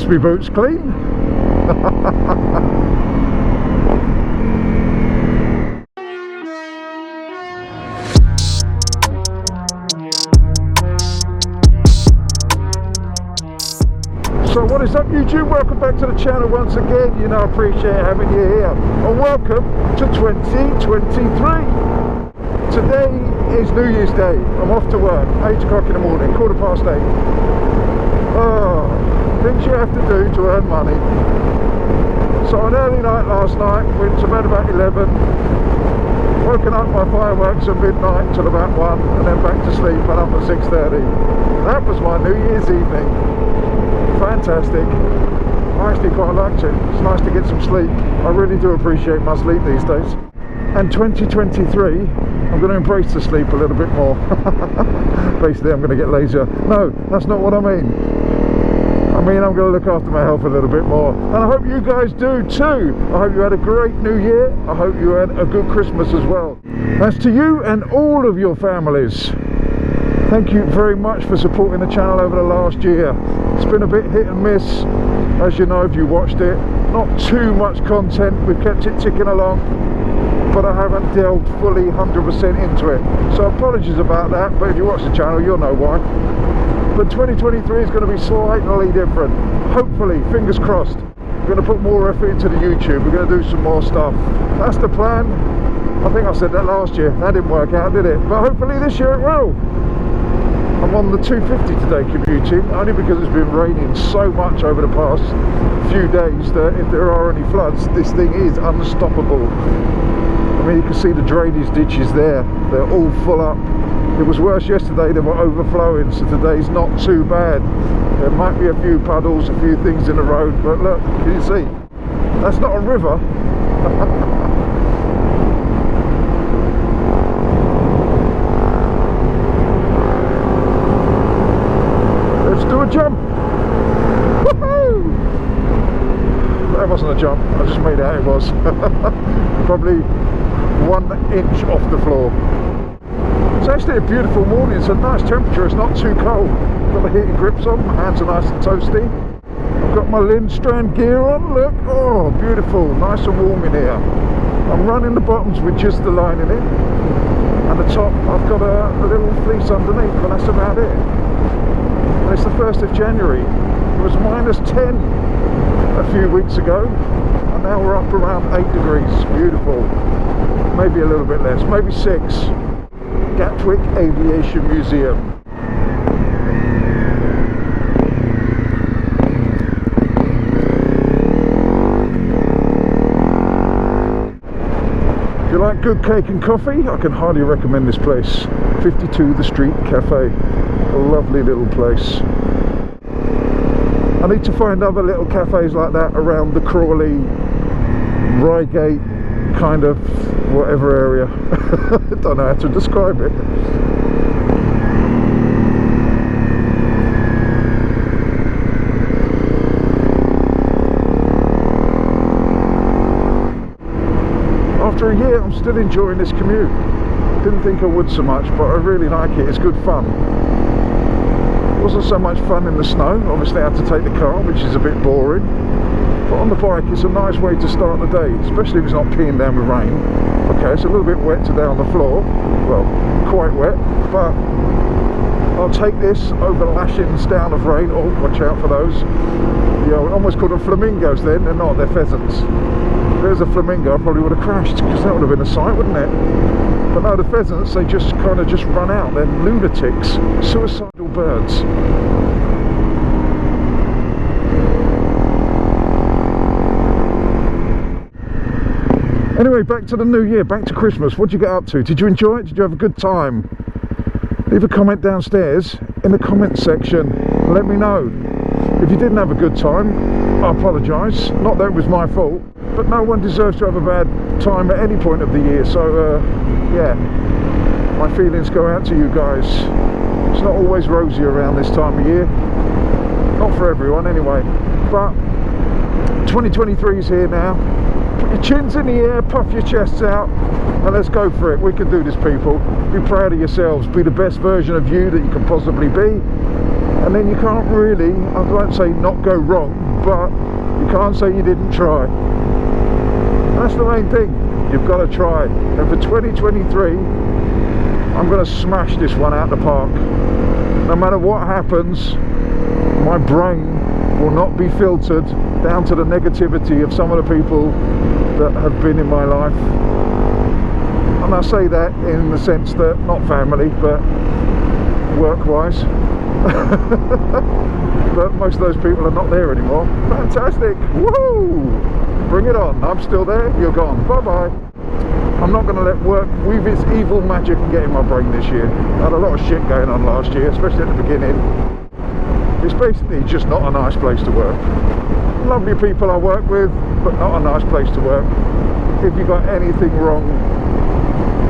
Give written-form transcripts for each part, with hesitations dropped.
Must be boots clean. So what is up, YouTube? Welcome back to the channel once again. You know, I appreciate having you here. And welcome to 2023. Today is New Year's Day. I'm off to work, 8 o'clock in the morning, 8:15. Oh, things you have to do to earn money. So an early night last night, went to bed about 11. Woken up by fireworks at midnight till about 1, and then back to sleep, and up at 6:30. That was my New Year's evening. Fantastic. I actually quite liked it. It's nice to get some sleep. I really do appreciate my sleep these days. And 2023, I'm going to embrace the sleep a little bit more. Basically, I'm going to get lazier. No, that's not what I mean. I mean, I'm going to look after my health a little bit more. And I hope you guys do too. I hope you had a great New Year. I hope you had a good Christmas as well. That's to you and all of your families. Thank you very much for supporting the channel over the last year. It's been a bit hit and miss, as you know if you watched it. Not too much content, we've kept it ticking along, but I haven't delved fully 100% into it. So apologies about that, but if you watch the channel you'll know why. But 2023 is going to be slightly different. Hopefully, fingers crossed. We're going to put more effort into the YouTube, we're going to do some more stuff. That's the plan. I think I said that last year, that didn't work out, did it? But hopefully this year it will. I'm on the 250 today commuting, only because it's been raining so much over the past few days that if there are any floods, this thing is unstoppable. I mean, you can see the drainage ditches there, they're all full up. It was worse yesterday, they were overflowing, so today's not too bad. There might be a few puddles, a few things in the road, but look, can you see? That's not a river. Do a jump. Woohoo! That wasn't a jump, I just made out it was. Probably 1 inch off the floor. It's actually a beautiful morning, it's a nice temperature, it's not too cold. Got the heating grips on, my hands are nice and toasty. I've got my Lindstrand gear on, look, oh beautiful, nice and warm in here. I'm running the bottoms with just the lining in, and the top I've got a little fleece underneath, but that's about it. And it's the 1st of January. It was -10 a few weeks ago, and now we're up around 8 degrees. Beautiful. Maybe a little bit less, maybe 6. Gatwick Aviation Museum. If you like good cake and coffee, I can highly recommend this place. 52 The Street Cafe. A lovely little place. I need to find other little cafes like that around the Crawley, Reigate kind of whatever area. I don't know how to describe it. After a year I'm still enjoying this commute. Didn't think I would so much, but I really like it, it's good fun. Wasn't so much fun in the snow, obviously I had to take the car, which is a bit boring, but on the bike it's a nice way to start the day, especially if it's not peeing down with rain. Okay, it's a little bit wet today on the floor, well, quite wet, but I'll take this over lashings down of rain. Oh, watch out for those. You know, I almost called them flamingos then, they're not, they're pheasants. If there's a flamingo I probably would have crashed, because that would have been a sight, wouldn't it? But no, the pheasants, they just kind of just run out. They're lunatics, suicidal birds. Anyway, back to the new year, back to Christmas. What did you get up to? Did you enjoy it? Did you have a good time? Leave a comment downstairs in the comment section. Let me know. If you didn't have a good time, I apologise. Not that it was my fault, but no one deserves to have a bad time at any point of the year. So, yeah, my feelings go out to you guys. It's not always rosy around this time of year. Not for everyone anyway. But 2023 is here now. Put your chins in the air, puff your chests out, and let's go for it. We can do this, people. Be proud of yourselves. Be the best version of you that you can possibly be. And then you can't really, I won't say not go wrong, but you can't say you didn't try. That's the main thing, you've got to try. And for 2023, I'm going to smash this one out the park. No matter what happens, my brain will not be filtered down to the negativity of some of the people that have been in my life. And I say that in the sense that not family, but work-wise. But most of those people are not there anymore. Fantastic! Woohoo! Bring it on. I'm still there, you're gone. Bye-bye. I'm not going to let work weave its evil magic and get in my brain this year. I had a lot of shit going on last year, especially at the beginning. It's basically just not a nice place to work. Lovely people I work with, but not a nice place to work. If you've got anything wrong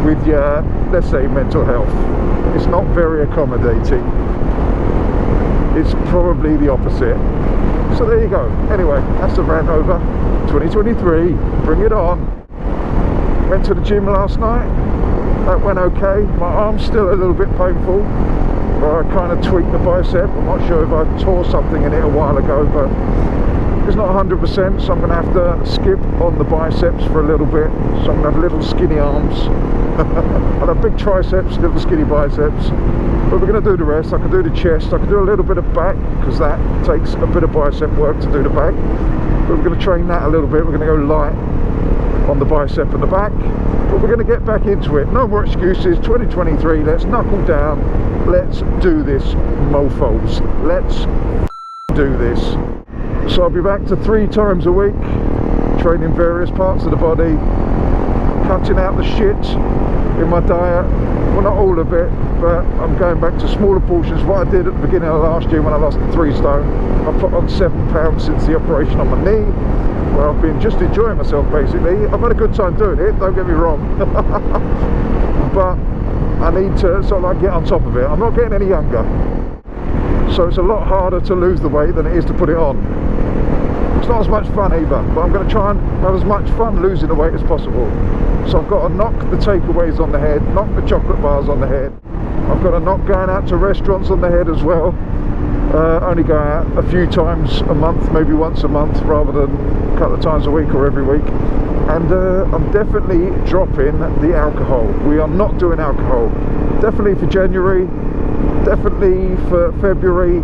with your, let's say, mental health, it's not very accommodating. It's probably the opposite. So there you go. Anyway, that's the rant over. 2023, bring it on. Went to the gym last night. That went okay. My arm's still a little bit painful. I kind of tweaked the bicep. I'm not sure if I tore something in it a while ago, but it's not 100%, so I'm going to have to skip on the biceps for a little bit. So I'm going to have little skinny arms. I have big triceps, little skinny biceps. But we're going to do the rest. I can do the chest. I can do a little bit of back, because that takes a bit of bicep work to do the back. But we're going to train that a little bit. We're going to go light on the bicep and the back. But we're going to get back into it. No more excuses. 2023, let's knuckle down. Let's do this, mofos. Let's do this. So I'll be back to 3 times a week, training various parts of the body, cutting out the shit in my diet. Well, not all of it, but I'm going back to smaller portions. What I did at the beginning of last year when I lost the 3 stone, I put on 7 pounds since the operation on my knee. Well, I've been just enjoying myself basically. I've had a good time doing it, don't get me wrong. But I need to sort of like get on top of it. I'm not getting any younger, so it's a lot harder to lose the weight than it is to put it on. It's not as much fun either, but I'm going to try and have as much fun losing the weight as possible. So I've got to knock the takeaways on the head, knock the chocolate bars on the head. I've got to knock going out to restaurants on the head as well. Only go out a few times a month, maybe once a month, rather than a couple of times a week or every week. And I'm definitely dropping the alcohol. We are not doing alcohol. Definitely for January, definitely for February.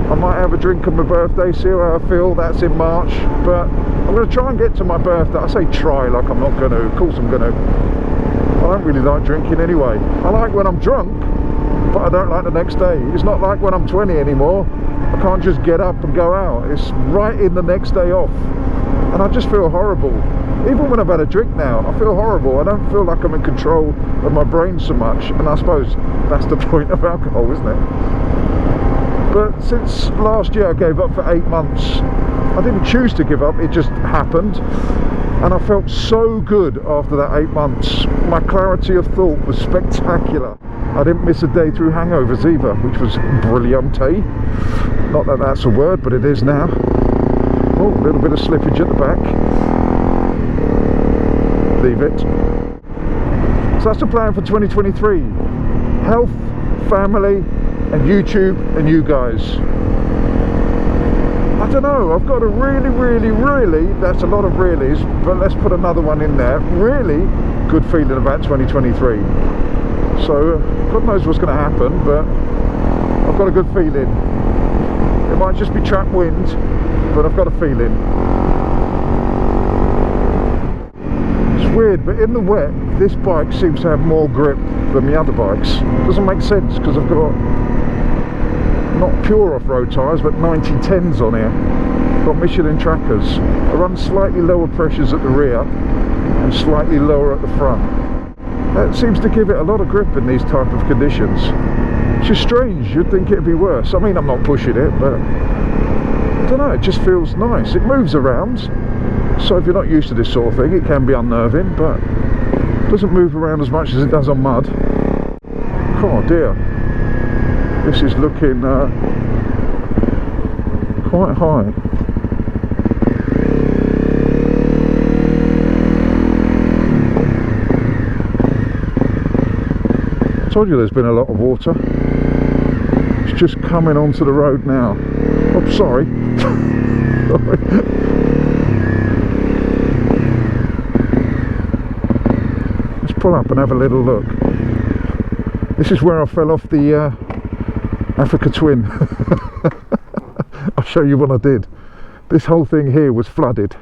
I might have a drink on my birthday, see how I feel. That's in March. But I'm going to try and get to my birthday. I say try like I'm not going to. Of course I'm going to. I don't really like drinking anyway. I like when I'm drunk, but I don't like the next day. It's not like when I'm 20 anymore. I can't just get up and go out. It's right in the next day off. And I just feel horrible. Even when I've had a drink now, I feel horrible. I don't feel like I'm in control of my brain so much. And I suppose that's the point of alcohol, isn't it? But since last year I gave up for 8 months. I didn't choose to give up, it just happened. And I felt so good after that 8 months. My clarity of thought was spectacular. I didn't miss a day through hangovers either, which was brilliante. Not that that's a word, but it is now. Oh, a little bit of slippage at the back. Leave it. So that's the plan for 2023. Health, family, and YouTube and you guys. I don't know, I've got a really, that's a lot of reallys, but let's put another one in there. Really good feeling about 2023. So God knows what's going to happen, but I've got a good feeling. It might just be trapped wind, but I've got a feeling. It's weird, but in the wet, this bike seems to have more grip than the other bikes. Doesn't make sense because I've got not pure off-road tyres, but 9010s on here. Got Michelin trackers. I run slightly lower pressures at the rear and slightly lower at the front. That seems to give it a lot of grip in these type of conditions. Which is strange, you'd think it'd be worse. I mean, I'm not pushing it, but I don't know, it just feels nice. It moves around, so if you're not used to this sort of thing, it can be unnerving, but it doesn't move around as much as it does on mud. Oh dear. This is looking quite high. I told you there's been a lot of water. It's just coming onto the road now. Oh, sorry. Let's pull up and have a little look. This is where I fell off the Africa Twin. I'll show you what I did. This whole thing here was flooded,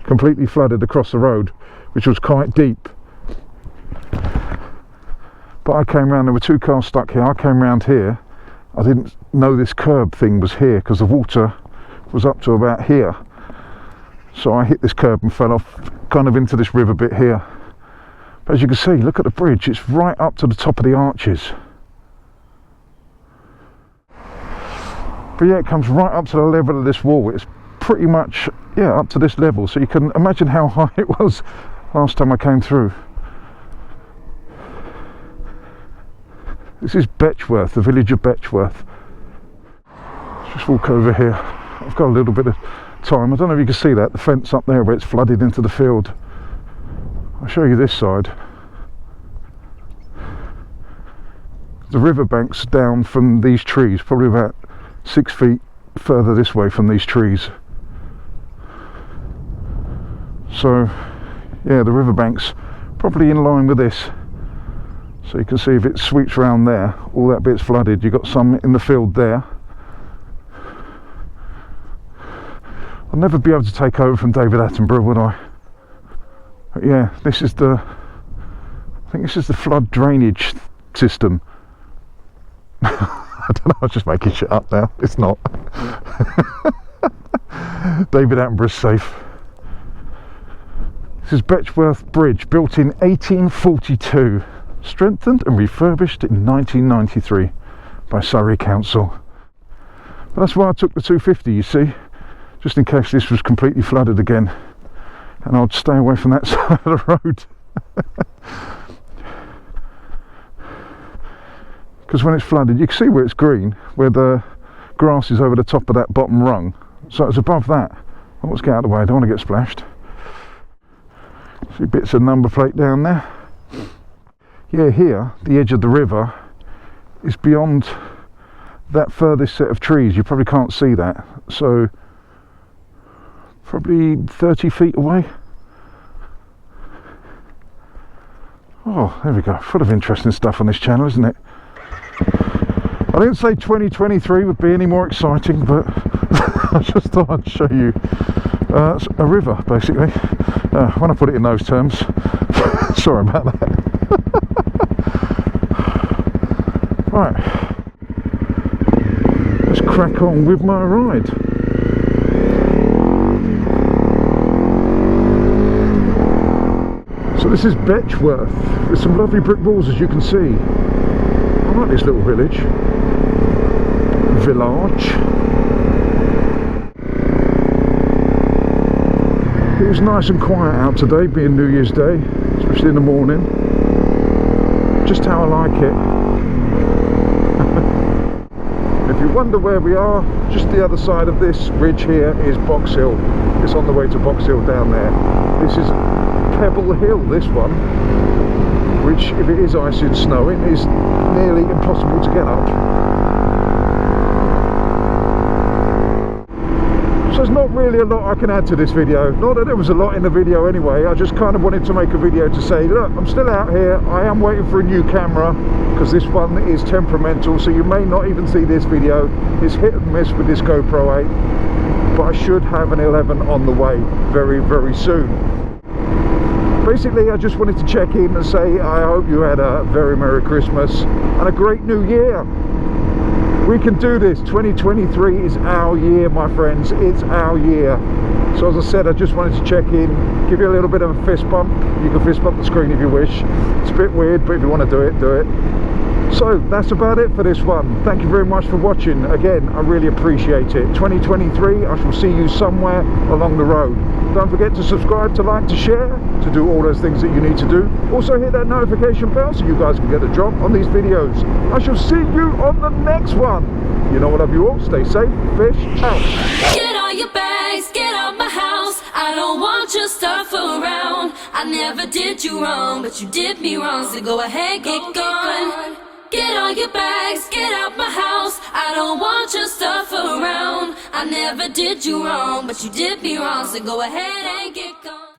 completely flooded across the road, which was quite deep. But I came round, there were two cars stuck here. I came round here. I didn't know this curb thing was here because the water was up to about here. So I hit this curb and fell off kind of into this river bit here. But as you can see, look at the bridge. It's right up to the top of the arches. But yeah, it comes right up to the level of this wall. It's pretty much, yeah, up to this level. So you can imagine how high it was last time I came through. This is Betchworth, the village of Betchworth. Let's just walk over here. I've got a little bit of time. I don't know if you can see that, the fence up there where it's flooded into the field. I'll show you this side. The riverbank's down from these trees, probably about 6 feet further this way from these trees. So, yeah, the riverbank's probably in line with this. So you can see if it sweeps around there, all that bit's flooded. You've got some in the field there. I'll never be able to take over from David Attenborough, would I? But yeah, this is the, I think this is the flood drainage system. I don't know, I'm just making shit up now. It's not. David Attenborough's safe. This is Betchworth Bridge, built in 1842. Strengthened and refurbished in 1993 by Surrey Council. But that's why I took the 250, you see, just in case this was completely flooded again, and I'd stay away from that side of the road. Because when it's flooded, you can see where it's green, where the grass is over the top of that bottom rung, so it's above that. Oh, let's get out of the way, I don't want to get splashed. See bits of number plate down there. Yeah, here, the edge of the river is beyond that furthest set of trees. You probably can't see that. So, probably 30 feet away. Oh, there we go. Full of interesting stuff on this channel, isn't it? I didn't say 2023 would be any more exciting, but I just thought I'd show you a river, basically. When I put it in those terms. Sorry about that. Right, let's crack on with my ride. So this is Betchworth, with some lovely brick walls, as you can see. I like this little village. It was nice and quiet out today, being New Year's Day, especially in the morning. Just how I like it. If you wonder where we are, just the other side of this ridge here is Box Hill. It's on the way to Box Hill down there. This is Pebble Hill, this one, which, if it is icy and snowing, is nearly impossible to get up. So there's not really a lot I can add to this video. Not that there was a lot in the video anyway. I just kind of wanted to make a video to say, look, I'm still out here. I am waiting for a new camera because this one is temperamental, so you may not even see this video. It's hit and miss with this GoPro 8, but I should have an 11 on the way very, very soon. Basically, I just wanted to check in and say I hope you had a very Merry Christmas and a great New Year. We can do this. 2023 is our year, my friends. It's our year. So as I said, I just wanted to check in, give you a little bit of a fist bump. You can fist bump the screen if you wish. It's a bit weird, but if you want to do it, do it. So that's about it for this one. Thank you very much for watching. Again, I really appreciate it. 2023, I shall see you somewhere along the road. Don't forget to subscribe, to like, to share, to do all those things that you need to do. Also hit that notification bell so you guys can get a drop on these videos. I shall see you on the next one. You know what, I love you all. Stay safe. Fish out. Get all your bags, get out my house. I don't want your stuff around. I never did you wrong, but you did me wrong. So go ahead, get gone. Get all your bags, get out my house. I don't want your stuff around. I never did you wrong, but you did me wrong, so go ahead and get